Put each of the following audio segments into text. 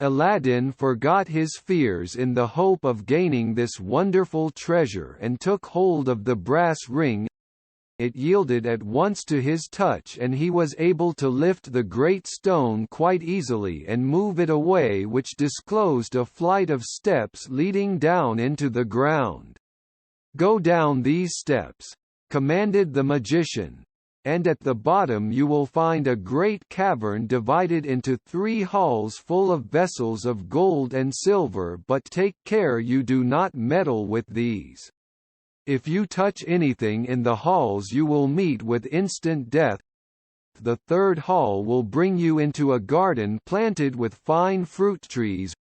Aladdin forgot his fears in the hope of gaining this wonderful treasure and took hold of the brass ring. It yielded at once to his touch, and he was able to lift the great stone quite easily and move it away, which disclosed a flight of steps leading down into the ground. "Go down these steps," commanded the magician, "and at the bottom you will find a great cavern divided into 3 halls full of vessels of gold and silver, but take care you do not meddle with these. If you touch anything in the halls you will meet with instant death. The 3rd hall will bring you into a garden planted with fine fruit trees.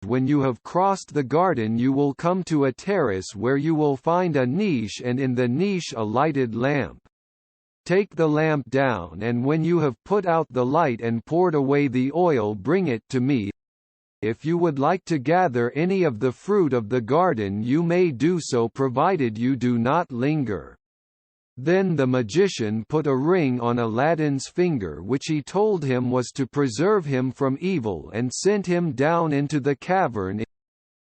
When you have crossed the garden you will come to a terrace where you will find a niche, and in the niche a lighted lamp. Take the lamp down, and when you have put out the light and poured away the oil, bring it to me. If you would like to gather any of the fruit of the garden you may do so, provided you do not linger." Then the magician put a ring on Aladdin's finger which he told him was to preserve him from evil, and sent him down into the cavern.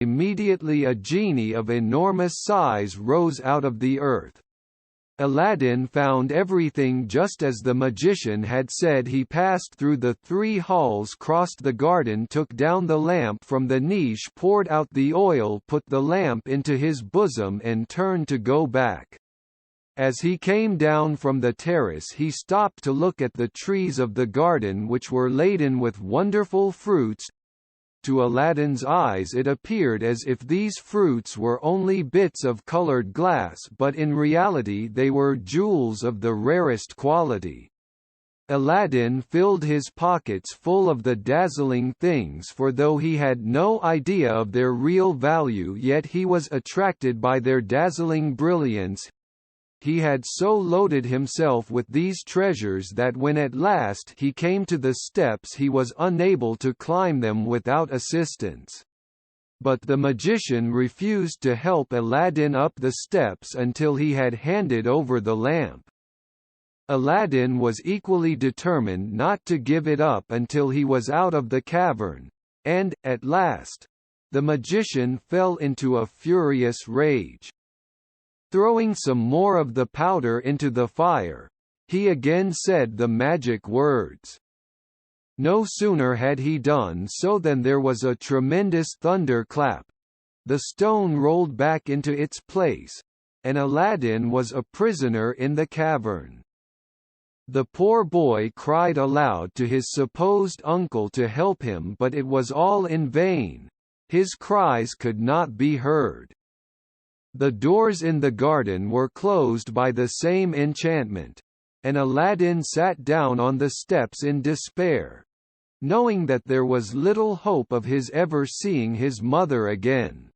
Immediately a genie of enormous size rose out of the earth. Aladdin found everything just as the magician had said. He passed through the 3 halls, crossed the garden, took down the lamp from the niche, poured out the oil, put the lamp into his bosom, and turned to go back. As he came down from the terrace he stopped to look at the trees of the garden, which were laden with wonderful fruits. To Aladdin's eyes it appeared as if these fruits were only bits of colored glass, but in reality they were jewels of the rarest quality. Aladdin filled his pockets full of the dazzling things, for though he had no idea of their real value, yet he was attracted by their dazzling brilliance. He had so loaded himself with these treasures that when at last he came to the steps he was unable to climb them without assistance. But the magician refused to help Aladdin up the steps until he had handed over the lamp. Aladdin was equally determined not to give it up until he was out of the cavern, and, at last, the magician fell into a furious rage. Throwing some more of the powder into the fire, he again said the magic words. No sooner had he done so than there was a tremendous thunderclap. The stone rolled back into its place, and Aladdin was a prisoner in the cavern. The poor boy cried aloud to his supposed uncle to help him, but it was all in vain. His cries could not be heard. The doors in the garden were closed by the same enchantment, and Aladdin sat down on the steps in despair, knowing that there was little hope of his ever seeing his mother again.